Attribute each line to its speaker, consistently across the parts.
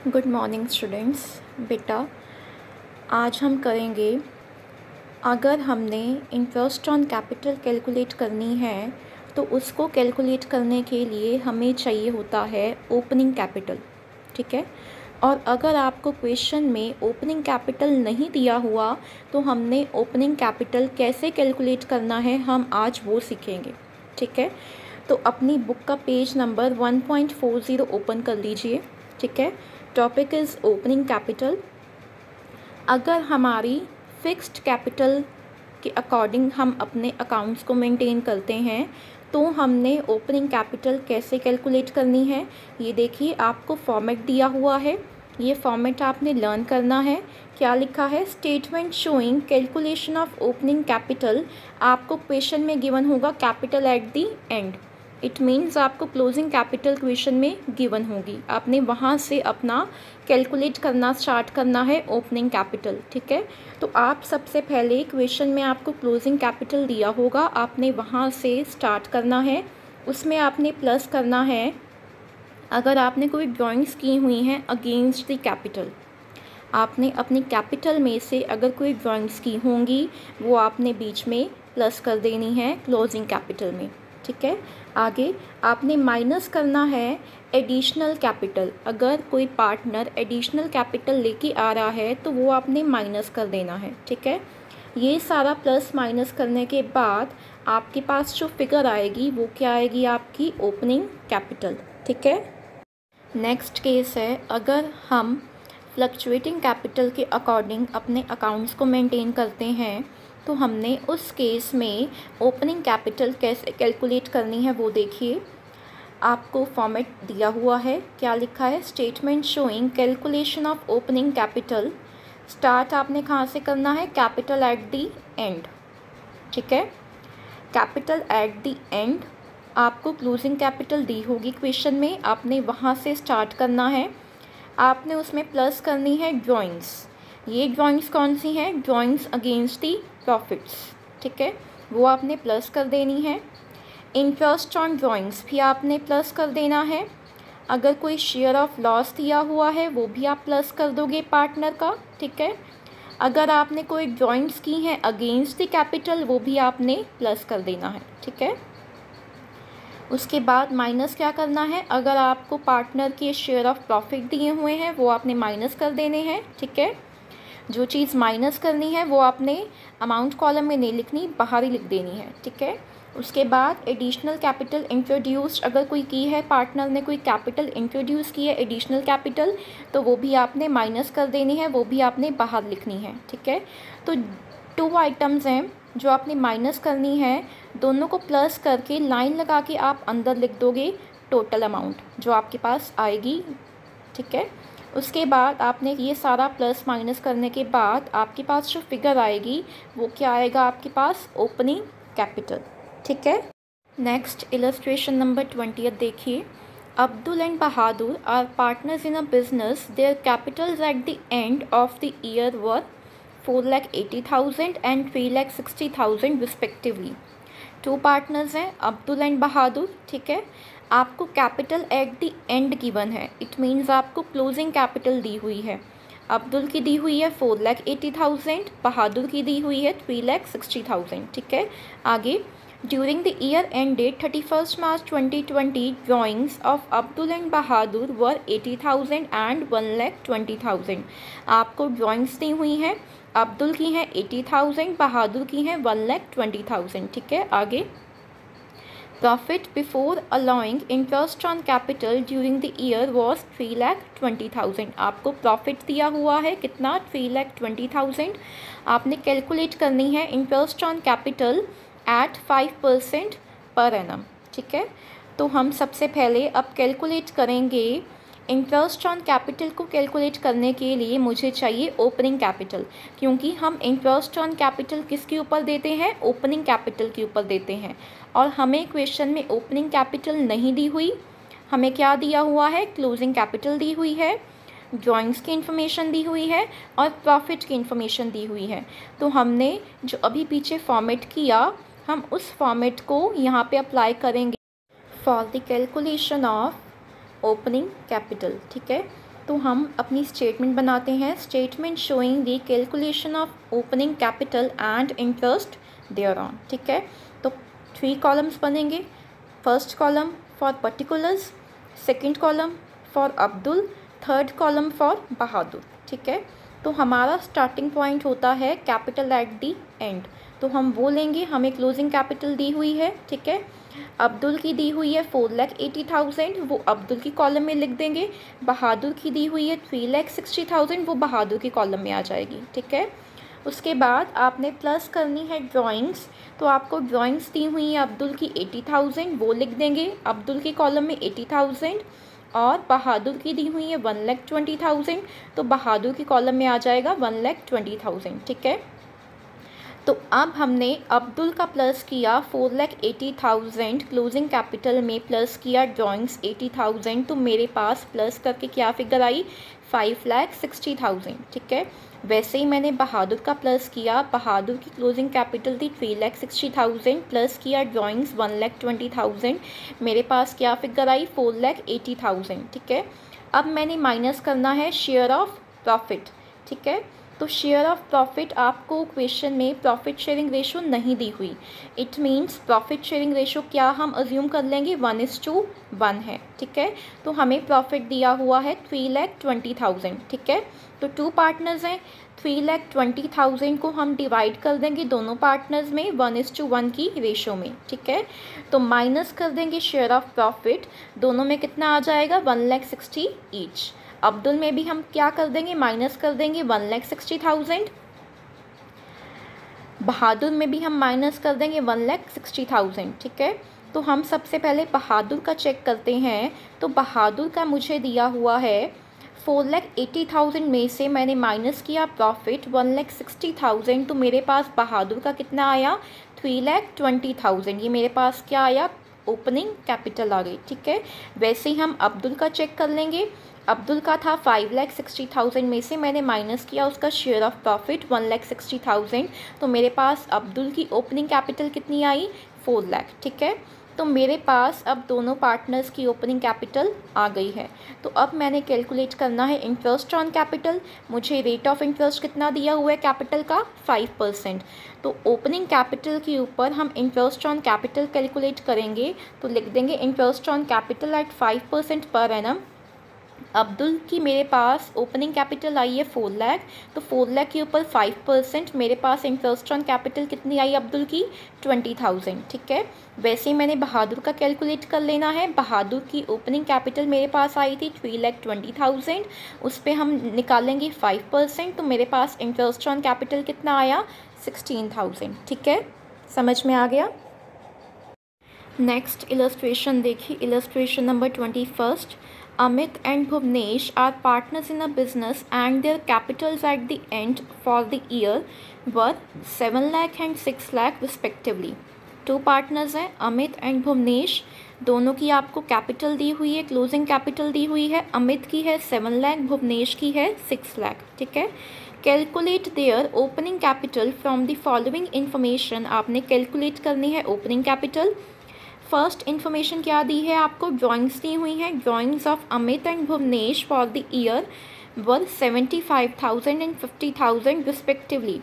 Speaker 1: Good morning students. बेटा, आज हम करेंगे, अगर हमने इंटरेस्ट ऑन कैपिटल कैलकुलेट करनी है तो उसको कैलकुलेट करने के लिए हमें चाहिए होता है ओपनिंग कैपिटल। ठीक है। और अगर आपको क्वेश्चन में ओपनिंग कैपिटल नहीं दिया हुआ तो हमने ओपनिंग कैपिटल कैसे कैलकुलेट करना है हम आज वो सीखेंगे। ठीक है। तो अपनी बुक का पेज नंबर 1.40 ओपन कर लीजिए। ठीक है। Topic is opening capital. अगर हमारी फिक्स्ड कैपिटल के अकॉर्डिंग हम अपने अकाउंट्स को मेंटेन करते हैं तो हमने ओपनिंग कैपिटल कैसे कैलकुलेट करनी है, ये देखिए आपको फॉर्मेट दिया हुआ है। ये फॉर्मेट आपने लर्न करना है। क्या लिखा है? Statement showing calculation of opening capital. आपको क्वेश्चन में गिवन होगा capital at the and. It means आपको क्लोजिंग कैपिटल क्वेश्चन में गिवन होगी, आपने वहाँ से अपना कैलकुलेट करना स्टार्ट करना है ओपनिंग कैपिटल। ठीक है। तो आप सबसे पहले क्वेश्चन में आपको क्लोजिंग कैपिटल दिया होगा, आपने वहाँ से स्टार्ट करना है। उसमें आपने प्लस करना है अगर आपने कोई ड्राइंग्स की हुई हैं अगेंस्ट द कैपिटल। आपने अपनी कैपिटल में से अगर कोई ड्राइंग्स की होंगी वो आपने बीच में प्लस कर देनी है क्लोजिंग कैपिटल में। ठीक है। आगे आपने माइनस करना है एडिशनल कैपिटल। अगर कोई पार्टनर एडिशनल कैपिटल लेके आ रहा है तो वो आपने माइनस कर देना है। ठीक है। ये सारा प्लस माइनस करने के बाद आपके पास जो फिगर आएगी वो क्या आएगी? आपकी ओपनिंग कैपिटल। ठीक है। नेक्स्ट केस है, अगर हम फ्लक्चुएटिंग कैपिटल के अकॉर्डिंग अपने अकाउंट्स को मेंटेन करते हैं तो हमने उस केस में ओपनिंग कैपिटल कैसे कैलकुलेट करनी है वो देखिए। आपको फॉर्मेट दिया हुआ है। क्या लिखा है? Statement showing calculation of opening capital. Start आपने कहाँ से करना है? Capital at the and. ठीक है। Capital at the and. आपको क्लोजिंग कैपिटल दी होगी क्वेश्चन में, आपने वहाँ से स्टार्ट करना है। आपने उसमें प्लस करनी है ड्राइंग्स। ये ड्राइंग्स कौन सी हैं? Drawings against the profits. ठीक है। वो आपने प्लस कर देनी है। इंटरेस्ट ऑन ड्राइंग्स भी आपने प्लस कर देना है। अगर कोई शेयर ऑफ लॉस दिया हुआ है वो भी आप प्लस कर दोगे पार्टनर का। ठीक है। अगर आपने कोई ड्राइंग्स की हैं अगेंस्ट द कैपिटल वो भी आपने प्लस कर देना है। ठीक है। उसके बाद माइनस क्या करना है? अगर आपको पार्टनर के शेयर ऑफ प्रॉफिट दिए हुए हैं वो आपने माइनस कर देने हैं। ठीक है। जो चीज़ माइनस करनी है वो आपने अमाउंट कॉलम में नहीं लिखनी, बाहर ही लिख देनी है। ठीक है। उसके बाद एडिशनल कैपिटल इंट्रोड्यूस्ड, अगर कोई की है पार्टनर ने कोई कैपिटल इंट्रोड्यूस की है एडिशनल कैपिटल तो वो भी आपने माइनस कर देनी है, वो भी आपने बाहर लिखनी है। ठीक है। तो 2 आइटम्स हैं जो आपने माइनस करनी है, दोनों को प्लस करके लाइन लगा के आप अंदर लिख दोगे टोटल अमाउंट जो आपके पास आएगी। ठीक है। उसके बाद आपने ये सारा प्लस माइनस करने के बाद आपके पास जो फिगर आएगी वो क्या आएगा? आपके पास ओपनिंग कैपिटल। ठीक है। नेक्स्ट इलस्ट्रेशन नंबर 20 देखिए। Abdul and Bahadur are partners in a business. Their capitals at the end of the year were 4,80,000 and 3,60,000 respectively. 2 partners हैं अब्दुल एंड बहादुर। ठीक है। आपको capital at the end given है, इट मीन्स आपको closing capital दी हुई है। अब्दुल की दी हुई है 4,80,000, बहादुर की दी हुई है 3,60,000। ठीक है। आगे during the year ended 31 March 2020 drawings of Abdul and Bahadur were 80,000 and 1,20,000। आपको ड्राइंग्स दी हुई हैं, अब्दुल की हैं 80,000, बहादुर की हैं 1,20,000। ठीक है। आगे profit before allowing interest on capital during the year was 3,20,000। आपको प्रॉफिट दिया हुआ है कितना? 3,20,000। आपने कैलकुलेट करनी है interest on capital at 5% per annum. ठीक है। तो हम सबसे पहले अब कैलकुलेट करेंगे इंटरेस्ट ऑन कैपिटल को कैलकुलेट करने के लिए मुझे चाहिए ओपनिंग कैपिटल, क्योंकि हम इंटरेस्ट ऑन कैपिटल किसके ऊपर देते हैं? ओपनिंग कैपिटल के ऊपर देते हैं। और हमें क्वेश्चन में ओपनिंग कैपिटल नहीं दी हुई, हमें क्या दिया हुआ है? क्लोजिंग कैपिटल दी हुई है, ड्राइंग्स की इन्फॉर्मेशन दी हुई है और प्रॉफिट की इन्फॉर्मेशन दी हुई है। तो हमने जो अभी पीछे फॉर्मेट किया हम उस फॉर्मेट को यहाँ पे अप्लाई करेंगे for the calculation of opening capital. ठीक है। तो हम अपनी स्टेटमेंट बनाते हैं, statement showing the calculation of opening capital and interest thereon. ठीक है, तो 3 कॉलम्स बनेंगे। First column for particulars, second column for Abdul, third column for Bahadur. ठीक है, तो हमारा स्टार्टिंग पॉइंट होता है कैपिटल एट दी एंड, तो हम वो लेंगे। हमें क्लोजिंग कैपिटल दी हुई है, ठीक है, अब्दुल की दी हुई है 4,80,000, वो अब्दुल की कॉलम में लिख देंगे। बहादुर की दी हुई है 3,60,000, वो बहादुर की कॉलम में आ जाएगी। ठीक है, उसके बाद आपने प्लस करनी है ड्राइंग्स, तो आपको ड्राइंग्स दी हुई है अब्दुल की 80,000, वो लिख देंगे अब्दुल की कॉलम में 80,000, और बहादुर की दी हुई है 1,20,000, तो बहादुर की कॉलम में आ जाएगा 1,20,000। ठीक है, तो अब हमने अब्दुल का प्लस किया 4,80,000, क्लोजिंग कैपिटल में प्लस किया ड्राइंग्स 80,000, तो मेरे पास प्लस करके क्या फिगर आई 5,60,000। ठीक है, वैसे ही मैंने बहादुर का प्लस किया, बहादुर की क्लोजिंग कैपिटल थी 3,60,000, प्लस किया ड्राइंग्स 1,20,000, मेरे पास क्या फिगर आई 4,80,000। ठीक है, अब मैंने माइनस करना है शेयर ऑफ प्रॉफिट। ठीक है, तो शेयर ऑफ प्रॉफिट आपको क्वेश्चन में प्रॉफिट शेयरिंग रेशो नहीं दी हुई, it means profit sharing ratio क्या हम अज्यूम कर लेंगे 1:1 है। ठीक है, तो हमें प्रॉफिट दिया हुआ है 3,20,000। ठीक है, तो 2 पार्टनर्स हैं, 3,20,000 को हम डिवाइड कर देंगे दोनों पार्टनर्स में 1:1 की रेशो में। ठीक है, तो माइनस कर देंगे शेयर ऑफ प्रॉफिट, दोनों में कितना आ जाएगा 1,60,000 ईच। अब्दुल में भी हम क्या कर देंगे, माइनस कर देंगे 1,60,000, बहादुर में भी हम माइनस कर देंगे 1,60,000। ठीक है, तो हम सबसे पहले बहादुर का चेक करते हैं, तो बहादुर का मुझे दिया हुआ है 4,80,000 में से मैंने माइनस किया प्रॉफिट 1,60,000, तो मेरे पास बहादुर का कितना आया 3,20,000, ये मेरे पास क्या आया ओपनिंग कैपिटल आ गई। ठीक है, वैसे ही हम अब्दुल का चेक कर लेंगे, अब्दुल का था 5,60,000 में से मैंने माइनस किया उसका शेयर ऑफ प्रॉफिट 1,60,000, तो मेरे पास अब्दुल की ओपनिंग कैपिटल कितनी आई 4 लाख। ठीक है, तो मेरे पास अब दोनों पार्टनर्स की ओपनिंग कैपिटल आ गई है। तो अब मैंने कैलकुलेट करना है इंटरेस्ट ऑन कैपिटल, मुझे रेट ऑफ इंटरेस्ट कितना दिया हुआ है कैपिटल का 5%, तो ओपनिंग कैपिटल के ऊपर हम इंटरेस्ट ऑन कैपिटल कैलकुलेट करेंगे, तो लिख देंगे interest on capital at 5% per annum. Abdul की मेरे पास ओपनिंग कैपिटल आई है 4 लाख, तो 4 लाख के ऊपर 5%, मेरे पास इंटरेस्ट ऑन कैपिटल कितनी आई अब्दुल की 20,000। ठीक है, वैसे ही मैंने बहादुर का कैलकुलेट कर लेना है, बहादुर की ओपनिंग कैपिटल मेरे पास आई थी 3,20,000, उस पर हम निकालेंगे 5%, तो मेरे पास इंटरेस्ट ऑन कैपिटल कितना आया 16,000। ठीक है, समझ में आ गया। नेक्स्ट इलस्ट्रेशन देखिए, illustration number 21। Amit and Bhuvnesh are partners in a business and their capitals at the end for the year were 7 lakh and 6 lakh respectively. 2 partners हैं अमित एंड भुवनेश, दोनों की आपको कैपिटल दी हुई है, क्लोजिंग कैपिटल दी हुई है, अमित की है 7 लाख, भुवनेश की है 6 लाख। ठीक है, calculate their opening capital from the following information, आपने कैलकुलेट करनी है ओपनिंग कैपिटल। फर्स्ट इन्फॉर्मेशन क्या दी है आपको, ड्राइंग्स दी हुई हैं, drawings of Amit and Bhuvnesh for the year were 75,000 and 50,000 respectively.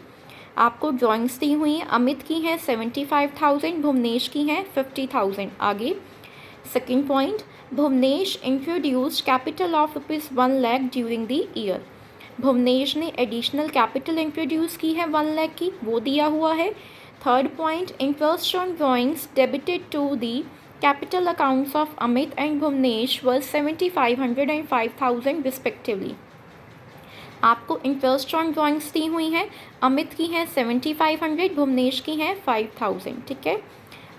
Speaker 1: आपको ड्राइंग्स दी हुई हैं, अमित की हैं 75,000, भुवनेश की हैं 50,000। आगे second point, Bhuvnesh introduced capital of ₹1 lakh during the year, Bhuvnesh ने एडिशनल कैपिटल इंट्रोड्यूस की है 1 लाख की, वो दिया हुआ है। Third point, interest on drawings debited to the capital accounts of Amit and Bhuvnesh were 7,500 and 5,000 respectively. आपको इंटरेस्ट ऑन ड्राइंग्स दी हुई हैं, अमित की हैं 7,500, भुवनेश की हैं 5,000। ठीक है,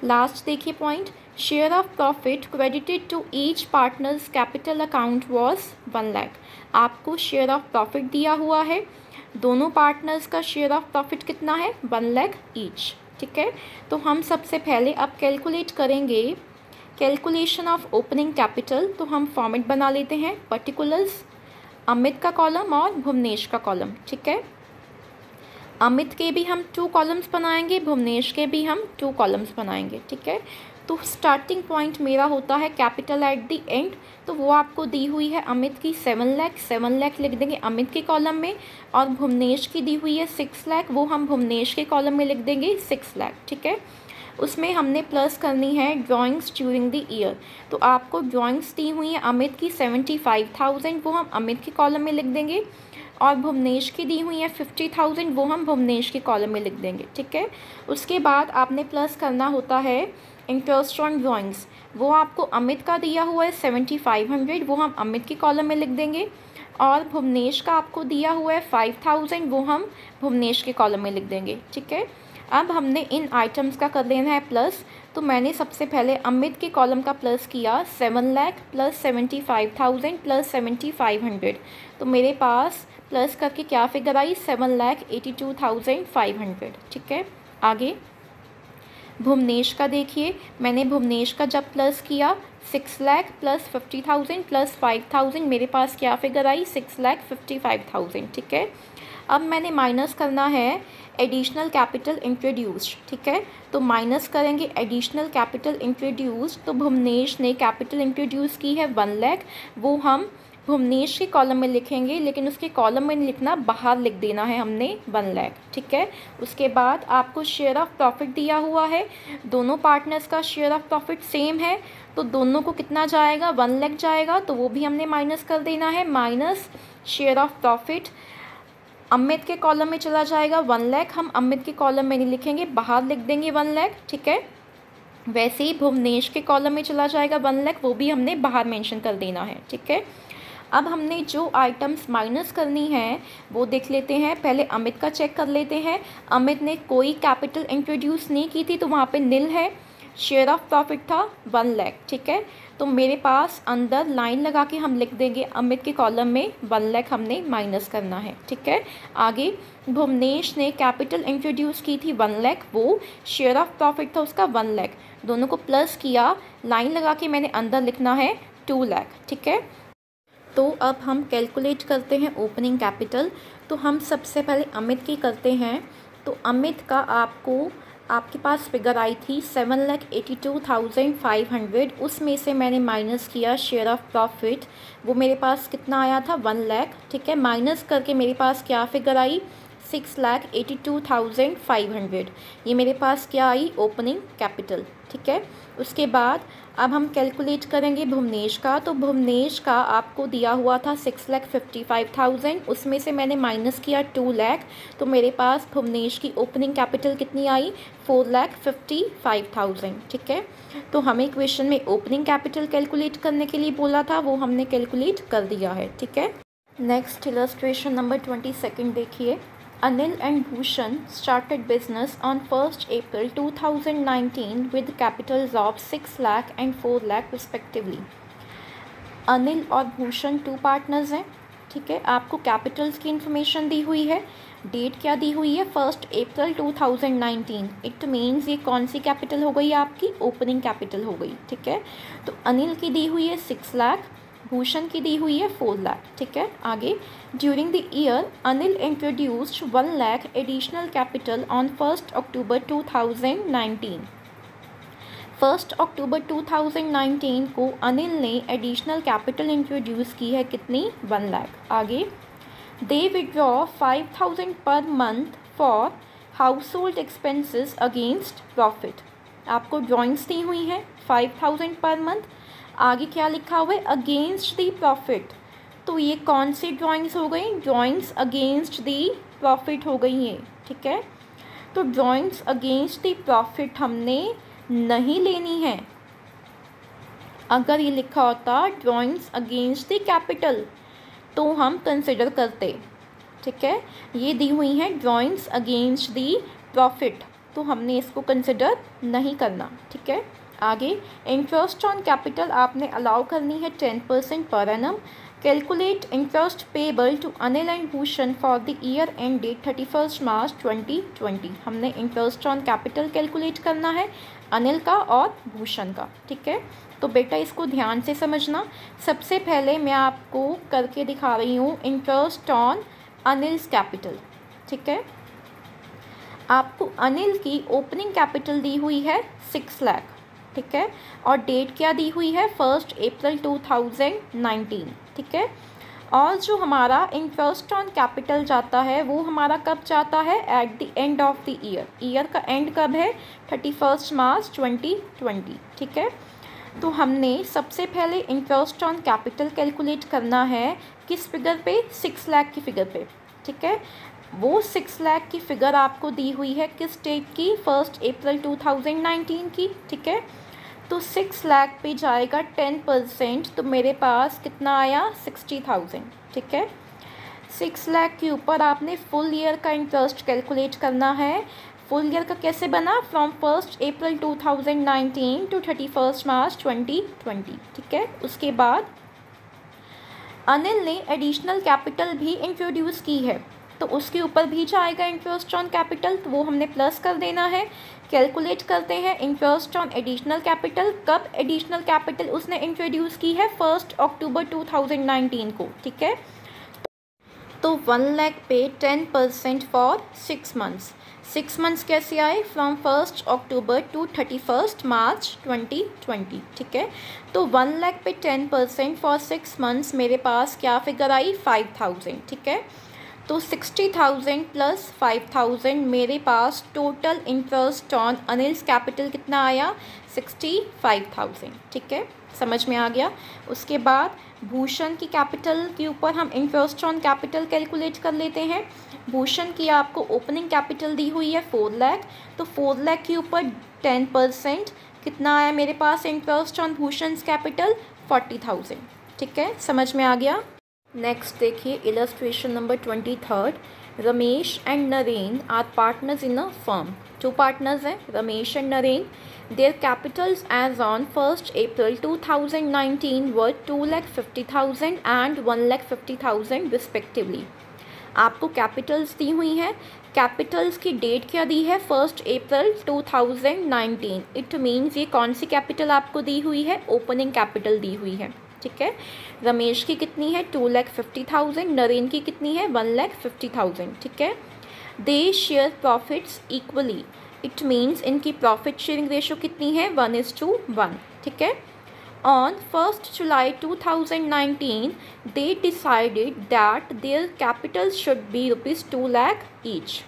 Speaker 1: लास्ट देखिए point, share of profit credited to each partners capital account was 1 lakh. आपको शेयर ऑफ प्रॉफिट दिया हुआ है, दोनों पार्टनर्स का शेयर ऑफ प्रॉफिट कितना है 1 लाख ईच। ठीक है, तो हम सबसे पहले अब कैलकुलेट करेंगे कैलकुलेशन ऑफ ओपनिंग कैपिटल, तो हम फॉर्मेट बना लेते हैं पर्टिकुलर्स, अमित का कॉलम और भुवनेश का कॉलम। ठीक है, अमित के भी हम 2 कॉलम्स बनाएंगे, भुवनेश के भी हम 2 कॉलम्स बनाएंगे। ठीक है, तो स्टार्टिंग पॉइंट मेरा होता है कैपिटल एट द एंड, तो वो आपको दी हुई है अमित की 7 लाख, 7 लाख लिख देंगे अमित के कॉलम में, और भुवनेश की दी हुई है 6 लाख, वो हम भुवनेश के कॉलम में लिख देंगे 6 लाख। ठीक है, उसमें हमने प्लस करनी है ड्राइंग्स ड्यूरिंग द ईयर, तो आपको ड्राइंग्स दी हुई है अमित की 75,000, वो हम अमित के कॉलम में लिख देंगे, और भुवनेश की दी हुई है 50,000, वो हम भुवनेश के कॉलम में लिख देंगे। ठीक है, उसके बाद आपने प्लस करना होता है इंटरेस्ट ऑन ड्राइंग्स, वो आपको अमित का दिया हुआ है 7500, वो हम अमित के कॉलम में लिख देंगे, और भुवनेश का आपको दिया हुआ है 5000, वो हम भुवनेश के कॉलम में लिख देंगे। ठीक है, अब हमने इन आइटम्स का कर लेना है प्लस, तो मैंने सबसे पहले अमित के कॉलम का प्लस किया 7 लाख प्लस 75,000 प्लस 7500, तो मेरे पास प्लस करके क्या फिगर आई 7,82,500। ठीक है, आगे भुवनेश का देखिए, मैंने भुवनेश का जब प्लस किया 6 लाख प्लस 50,000 प्लस 5,000, मेरे पास क्या फिगर आई 6,55,000। ठीक है, अब मैंने माइनस करना है एडिशनल कैपिटल इंट्रोड्यूस्ड। ठीक है, तो माइनस करेंगे एडिशनल कैपिटल इंट्रोड्यूस्ड, तो भुवनेश ने कैपिटल इंट्रोड्यूस की है 1 लाख, वो हम भुवनेश के कॉलम में लिखेंगे, लेकिन उसके कॉलम में नहीं लिखना, बाहर लिख देना है हमने 1 लाख। ठीक है, उसके बाद आपको शेयर ऑफ प्रॉफिट दिया हुआ है, दोनों पार्टनर्स का शेयर ऑफ प्रॉफिट सेम है, तो दोनों को कितना जाएगा 1 लाख जाएगा, तो वो भी हमने माइनस कर देना है, minus share of profit Amit के कॉलम में चला जाएगा 1 लाख, हम अमित के कॉलम में नहीं लिखेंगे, बाहर लिख देंगे 1 लाख। ठीक है, वैसे ही भुवनेश के कॉलम में चला जाएगा 1 लाख, वो भी हमने बाहर मेंशन कर देना है। ठीक है, अब हमने जो आइटम्स माइनस करनी है वो देख लेते हैं, पहले अमित का चेक कर लेते हैं। अमित ने कोई कैपिटल इंट्रोड्यूस नहीं की थी, तो वहाँ पे निल है, शेयर ऑफ प्रॉफिट था 1 लाख। ठीक है, तो मेरे पास अंदर लाइन लगा के हम लिख देंगे अमित के कॉलम में 1 लाख हमने माइनस करना है। ठीक है, आगे भुवनेश ने कैपिटल इंट्रोड्यूस की थी 1 लाख, वो शेयर ऑफ प्रॉफिट था उसका 1 लाख, दोनों को प्लस किया, लाइन लगा के मैंने अंदर लिखना है 2 लाख। ठीक है, तो अब हम कैलकुलेट करते हैं ओपनिंग कैपिटल, तो हम सबसे पहले अमित की करते हैं। तो अमित का आपके पास फिगर आई थी 7,82,500, उसमें से मैंने माइनस किया शेयर ऑफ प्रॉफिट, वो मेरे पास कितना आया था 1 लाख। ठीक है, माइनस करके मेरे पास क्या फिगर आई 6,82,500, ये मेरे पास क्या आई ओपनिंग कैपिटल। ठीक है, उसके बाद अब हम कैलकुलेट करेंगे भुवनेश का, तो भुवनेश का आपको दिया हुआ था 6,55,000, उसमें से मैंने माइनस किया 2 लाख, तो मेरे पास भुवनेश की ओपनिंग कैपिटल कितनी आई 4,55,000। ठीक है, तो हमें क्वेश्चन में ओपनिंग कैपिटल कैलकुलेट करने के लिए बोला था, वो हमने कैलकुलेट कर दिया है। ठीक है, नेक्स्ट इलस्ट्रेशन नंबर 22 देखिए। Anil and Bhushan started business on 1st April 2019 with capitals of 6 lakh and 4 lakh respectively. Anil और भूषण 2 पार्टनर्स हैं। ठीक है, आपको कैपिटल्स की इन्फॉर्मेशन दी हुई है, डेट क्या दी हुई है 1 अप्रैल 2019, इट मीन्स ये कौन सी कैपिटल हो गई आपकी ओपनिंग कैपिटल हो गई। ठीक है, तो अनिल की दी हुई है 6 लाख, भूषण की दी हुई है 4 लाख। ठीक है, आगे during the year Anil introduced 1 lakh additional capital on 1 अक्टूबर 2019। 1 अक्टूबर 2019 को अनिल ने एडिशनल कैपिटल इंट्रोड्यूस की है कितनी 1 लाख। आगे दे withdraw 5,000 per month for house hold expenses against profit, आपको ड्रॉइंग्स दी हुई हैं 5,000 पर मंथ, आगे क्या लिखा हुआ है अगेंस्ट दी प्रॉफिट, तो ये कौन सी ड्राइंग्स हो गई ड्राइंग्स अगेंस्ट दी प्रॉफिट हो गई हैं। ठीक है, तो ड्राइंग्स अगेंस्ट दी प्रॉफिट हमने नहीं लेनी है, अगर ये लिखा होता ड्राइंग्स अगेंस्ट दी कैपिटल तो हम कंसिडर करते। ठीक है, ये दी हुई हैं ड्राइंग्स अगेंस्ट दी प्रॉफिट, तो हमने इसको कंसिडर नहीं करना। ठीक है, आगे इंटरेस्ट ऑन कैपिटल आपने अलाउ करनी है 10% per annum. Calculate interest payable to Anil and Bhushan for the year end date 31 March 2020, हमने इंटरेस्ट ऑन कैपिटल कैलकुलेट करना है अनिल का और भूषण का। ठीक है, तो बेटा इसको ध्यान से समझना। सबसे पहले मैं आपको करके दिखा रही हूँ इंटरेस्ट ऑन अनिल्स कैपिटल। ठीक है, आपको अनिल की ओपनिंग कैपिटल दी हुई है 6 लाख। ठीक है, और डेट क्या दी हुई है 1 अप्रैल 2019, ठीक है। और जो हमारा इंटरेस्ट ऑन कैपिटल जाता है वो हमारा कब जाता है, eight the end of the year का एंड कब है 31 मार्च 2020, ठीक है। तो हमने सबसे पहले इंटरेस्ट ऑन कैपिटल कैलकुलेट करना है किस फिगर पे, 6 लाख की फिगर पे, ठीक है। वो 6 लाख की फिगर आपको दी हुई है किस डेट की, 1 अप्रैल 2019 की, ठीक है। तो 6 लाख पे जाएगा 10%, तो मेरे पास कितना आया 60,000, ठीक है। 6 लाख के ऊपर आपने फुल ईयर का इंटरेस्ट कैलकुलेट करना है। फुल ईयर का कैसे बना, फ्रॉम 1 अप्रैल 2019 टू 31 मार्च 2020, ठीक है। उसके बाद अनिल ने एडिशनल कैपिटल भी इंट्रोड्यूस की है, तो उसके ऊपर भी जाएगा इंटरेस्ट ऑन कैपिटल, तो वो हमने प्लस कर देना है। कैलकुलेट करते हैं इंटरेस्ट ऑन एडिशनल कैपिटल। कब एडिशनल कैपिटल उसने इंट्रोड्यूस की है, 1 अक्टूबर 2019 को, ठीक है। तो 1 लाख पे 10% फॉर 6 मंथ्स। 6 मंथ्स कैसे आए, फ्रॉम 1 अक्टूबर टू 31 मार्च 2020, ठीक है। तो 1 लाख पे 10% फॉर 6 मंथ्स मेरे पास क्या फिगर आई 5,000, ठीक है। तो 60,000 प्लस 5,000 मेरे पास total interest on Anil's capital कितना आया 65,000, ठीक है, समझ में आ गया। उसके बाद भूषण की कैपिटल के ऊपर हम इंटरेस्ट ऑन कैपिटल कैलकुलेट कर लेते हैं। भूषण की आपको ओपनिंग कैपिटल दी हुई है 4 लाख, तो 4 लाख के ऊपर 10% कितना आया मेरे पास इंटरेस्ट ऑन भूषण कैपिटल 40,000, ठीक है, समझ में आ गया। नेक्स्ट देखिए illustration number 23। Ramesh and Naren are partners in a firm. 2 partners हैं Ramesh and Naren. Their capitals as on 1 April 2019 were 2,50,000 and 1,50,000 respectively. आपको कैपिटल्स दी हुई हैं। कैपिटल्स की डेट क्या दी है 1 अप्रैल 2019। इट मीन्स ये कौन सी कैपिटल आपको दी हुई है, ओपनिंग कैपिटल दी हुई है, ठीक है। रमेश की कितनी है 2,50,000, नरेन की कितनी है 1,50,000, ठीक है। They share profits equally. It means इनकी प्रॉफिट शेयरिंग रेशो कितनी है 1:1, ठीक है। On 1 July 2019 they decided that their capital should be ₹2 lakh each.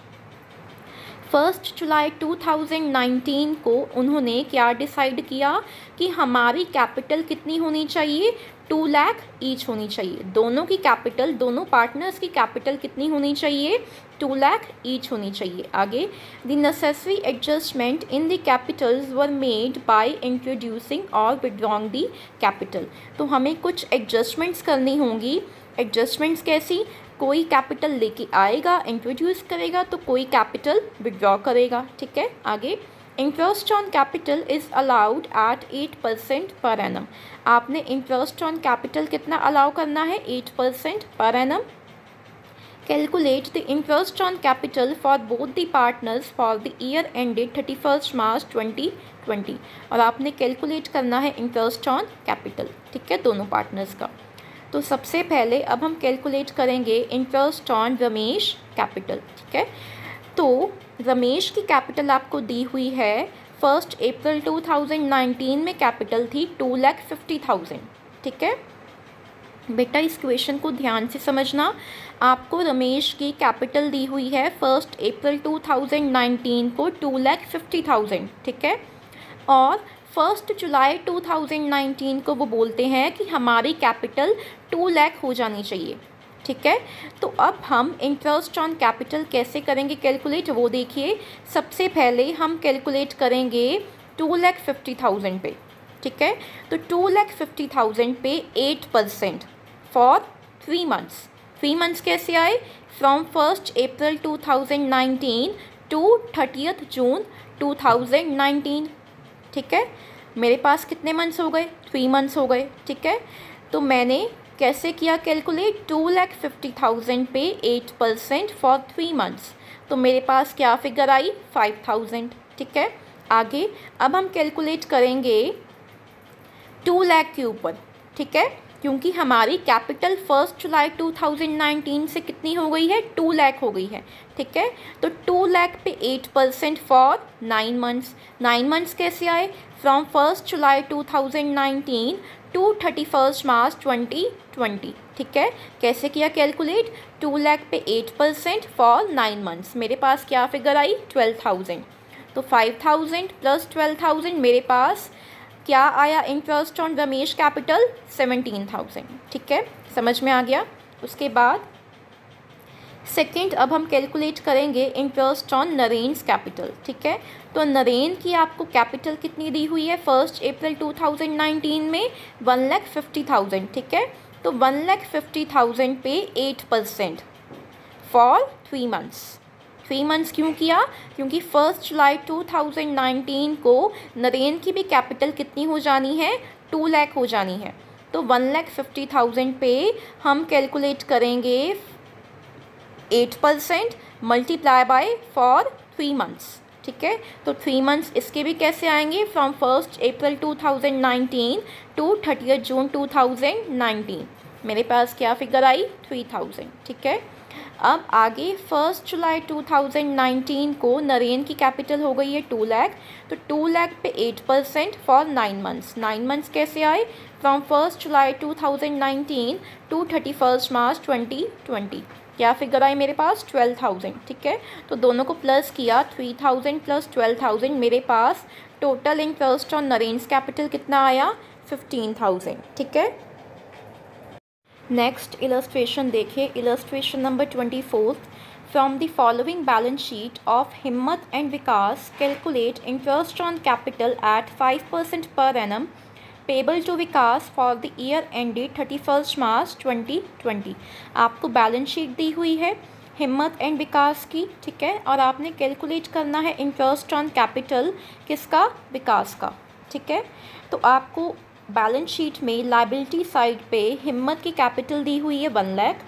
Speaker 1: 1 July 2019 को उन्होंने क्या डिसाइड किया कि हमारी कैपिटल कितनी होनी चाहिए 2 लाख ईच होनी चाहिए। दोनों की कैपिटल, दोनों पार्टनर्स की कैपिटल कितनी होनी चाहिए 2 लाख ईच होनी चाहिए। आगे the necessary adjustment in the Capitals were made by introducing और विड्रॉइंग द कैपिटल। तो हमें कुछ एडजस्टमेंट्स करनी होंगी। एडजस्टमेंट्स कैसी, कोई कैपिटल लेके आएगा इंट्रोड्यूस करेगा, तो कोई कैपिटल विड्रॉ करेगा, ठीक है। आगे interest on capital is allowed at 8% per annum. आपने इंटरेस्ट ऑन कैपिटल कितना अलाउ करना है 8% पर annum. Calculate the interest on capital for both the partners for the year ended 31 March 2020। और आपने कैलकुलेट करना है इंटरेस्ट ऑन कैपिटल, ठीक है, दोनों पार्टनर्स का। तो सबसे पहले अब हम कैलकुलेट करेंगे इंटरेस्ट ऑन रमेश कैपिटल, ठीक है। तो रमेश की कैपिटल आपको दी हुई है 1 अप्रैल 2019 में कैपिटल थी 2,50,000, ठीक है। बेटा इस क्वेश्चन को ध्यान से समझना। आपको रमेश की कैपिटल दी हुई है 1 अप्रैल 2019 को 2,50,000, ठीक है। और 1 जुलाई 2019 को वो बोलते हैं कि हमारी कैपिटल 2 लाख हो जानी चाहिए, ठीक है। तो अब हम इंटरेस्ट ऑन कैपिटल कैसे करेंगे कैलकुलेट, वो देखिए। सबसे पहले हम कैलकुलेट करेंगे 2,50,000 पे, ठीक है। तो 2,50,000 पे 8% फॉर 3 मंथ्स। 3 मंथ्स कैसे आए, फ्रॉम 1 अप्रैल 2019 टू 30 जून 2019, ठीक है। मेरे पास कितने मंथ्स हो गए 3 मंथ्स हो गए, ठीक है। तो मैंने कैसे किया कैलकुलेट 2,50,000 पे 8% फॉर 3 मंथ्स, तो मेरे पास क्या फिगर आई 5,000, ठीक है। आगे अब हम कैलकुलेट करेंगे 2 लाख के ऊपर, ठीक है, क्योंकि हमारी कैपिटल 1 जुलाई 2019 से कितनी हो गई है 2 लाख हो गई है, ठीक है। तो 2 लाख पे 8% फॉर 9 मंथ्स। 9 मंथ्स कैसे आए, फ्रॉम 1 जुलाई 2019 टू 31 मार्च 2020। ठीक है, कैसे किया कैलकुलेट? 2 लाख पे 8% फॉर 9 मंथ्स। मेरे पास क्या फिगर आई? 12,000। तो 5,000 प्लस 12,000 मेरे पास क्या आया इंटरेस्ट ऑन रमेश कैपिटल? 17,000। ठीक है, समझ में आ गया। उसके बाद सेकंड अब हम कैलकुलेट करेंगे इंटरेस्ट ऑन नरेन्स कैपिटल। ठीक है, तो नरेन की आपको कैपिटल कितनी दी हुई है 1 अप्रैल 2019 में? 1,50,000। ठीक है, तो 1,50,000 पे 8% फॉर 3 मंथ्स। 3 मंथ्स क्यों किया? क्योंकि 1 जुलाई 2019 को नरेन की भी कैपिटल कितनी हो जानी है? 2 लाख हो जानी है। तो 1,50,000 पे हम कैलकुलेट करेंगे 8% मल्टीप्लाई बाय फॉर 3 मंथ्स। ठीक है, तो 3 मंथ्स इसके भी कैसे आएंगे? फ्रॉम 1 अप्रैल 2019 टू 30 जून 2019। मेरे पास क्या फिगर आई? 3,000। ठीक है, अब आगे 1 जुलाई 2019 को नरेन की कैपिटल हो गई है 2 लाख, तो 2 लाख पे 8% फॉर 9 मंथ्स। 9 मंथ्स कैसे आए? From 1 July 2019 to 31 March 2020। क्या फिगर आई मेरे पास? 12,000। ठीक है, तो दोनों को प्लस किया, 3,000 प्लस 12,000 मेरे पास टोटल इंटरेस्ट ऑन नरेन्स कैपिटल कितना आया? 15,000। ठीक है, नेक्स्ट इलस्ट्रेशन देखिए, illustration number 24। From the following balance sheet of Himmat and Vikas calculate interest on capital at 5% per annum payable to Vikas for the year ended 31 March 2020। आपको बैलेंस शीट दी हुई है हिम्मत एंड विकास की। ठीक है, और आपने कैलकुलेट करना है इंटरेस्ट ऑन कैपिटल किसका? विकास का। ठीक है, तो आपको बैलेंस शीट में लायबिलिटी साइड पे हिम्मत की कैपिटल दी हुई है 1 लाख,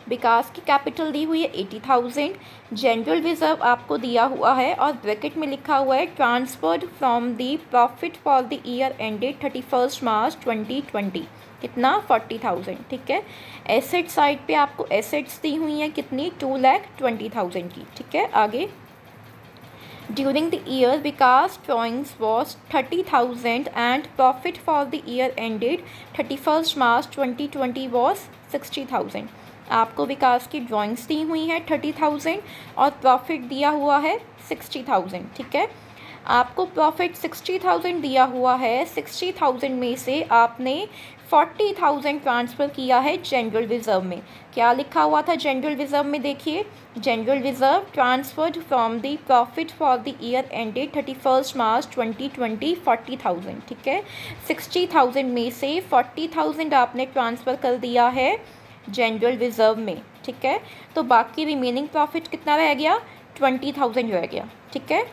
Speaker 1: विकास की कैपिटल दी हुई है 80,000, जनरल रिजर्व आपको दिया हुआ है और ब्रैकेट में लिखा हुआ है transferred from the profit for the year ended 31 March 2020। कितना? 40,000। ठीक है, एसेट साइड पे आपको एसेट्स दी हुई हैं कितनी? 2,20,000 की। ठीक है, आगे During the year, Vikas drawings was 30,000 and profit for the year ended 31 March 2020 was 60,000। आपको विकास की ड्राइंग्स दी हुई हैं 30,000 और प्रॉफिट दिया हुआ है 60,000। ठीक है, आपको प्रॉफिट 60,000 दिया हुआ है, 60,000 में से आपने 40,000 ट्रांसफ़र किया है जनरल रिज़र्व में। क्या लिखा हुआ था जनरल रिज़र्व में? देखिए, general reserve transferred from the profit for the year ended 31 March 2020 40,000। ठीक है, 60,000 में से 40,000 आपने ट्रांसफ़र कर दिया है जनरल रिज़र्व में। ठीक है, तो बाकी रिमेनिंग प्रॉफिट कितना रह गया? 20,000 रह गया। ठीक है,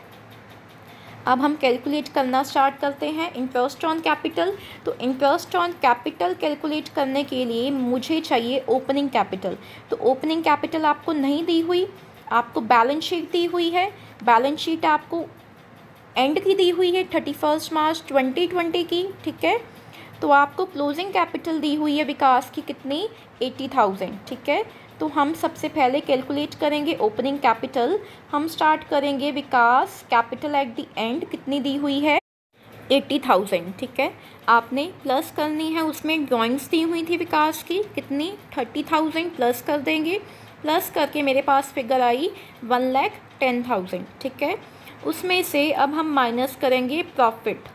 Speaker 1: अब हम कैलकुलेट करना स्टार्ट करते हैं इंटरेस्ट ऑन कैपिटल। तो इंटरेस्ट ऑन कैपिटल कैलकुलेट करने के लिए मुझे चाहिए ओपनिंग कैपिटल। तो ओपनिंग कैपिटल आपको नहीं दी हुई, आपको बैलेंस शीट दी हुई है। बैलेंस शीट आपको एंड की दी हुई है 31 मार्च 2020 की। ठीक है, तो आपको क्लोजिंग कैपिटल दी हुई है विकास की कितनी? 80,000। ठीक है, तो हम सबसे पहले कैलकुलेट करेंगे ओपनिंग कैपिटल। हम स्टार्ट करेंगे विकास कैपिटल एट द एंड कितनी दी हुई है? 80,000। ठीक है, आपने प्लस करनी है, उसमें ड्राइंग्स दी हुई थी विकास की कितनी? 30,000 प्लस कर देंगे। प्लस करके मेरे पास फिगर आई 1,10,000। ठीक है, उसमें से अब हम माइनस करेंगे प्रॉफिट।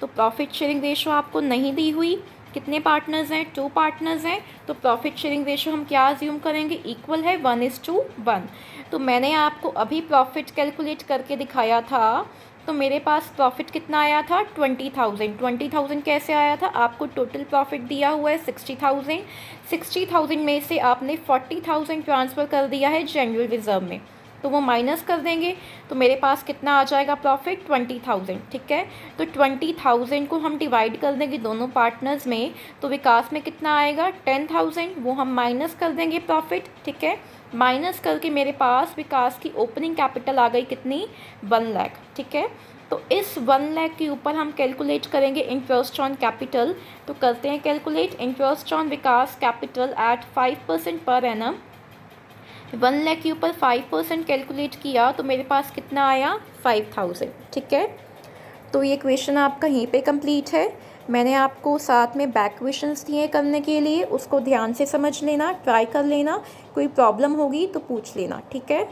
Speaker 1: तो प्रॉफिट शेयरिंग रेशो आपको नहीं दी हुई। कितने पार्टनर्स हैं? 2 पार्टनर्स हैं, तो प्रॉफिट शेयरिंग रेशो हम क्या अज्यूम करेंगे? इक्वल है 1:1। तो मैंने आपको अभी प्रॉफिट कैलकुलेट करके दिखाया था, तो मेरे पास प्रॉफिट कितना आया था? 20,000। 20,000 कैसे आया था? आपको टोटल प्रॉफिट दिया हुआ है 60,000। 60,000 में से आपने 40,000 ट्रांसफ़र कर दिया है जनरल रिज़र्व में, तो वो माइनस कर देंगे, तो मेरे पास कितना आ जाएगा प्रॉफिट? 20,000। ठीक है, तो 20,000 को हम डिवाइड कर देंगे दोनों पार्टनर्स में, तो विकास में कितना आएगा? 10,000। वो हम माइनस कर देंगे प्रॉफिट। ठीक है, माइनस करके मेरे पास विकास की ओपनिंग कैपिटल आ गई कितनी? 1 लाख। ठीक है, तो इस 1 लाख के ऊपर हम कैलकुलेट करेंगे इंटरेस्ट ऑन कैपिटल। तो करते हैं calculate interest on Vikas capital at 5% per annum. 1 lakh के ऊपर 5% कैलकुलेट किया तो मेरे पास कितना आया? 5,000। ठीक है, तो ये क्वेश्चन आपका यहीं पे कंप्लीट है। मैंने आपको साथ में बैक क्वेश्चंस दिए करने के लिए, उसको ध्यान से समझ लेना, ट्राई कर लेना, कोई प्रॉब्लम होगी तो पूछ लेना, ठीक है।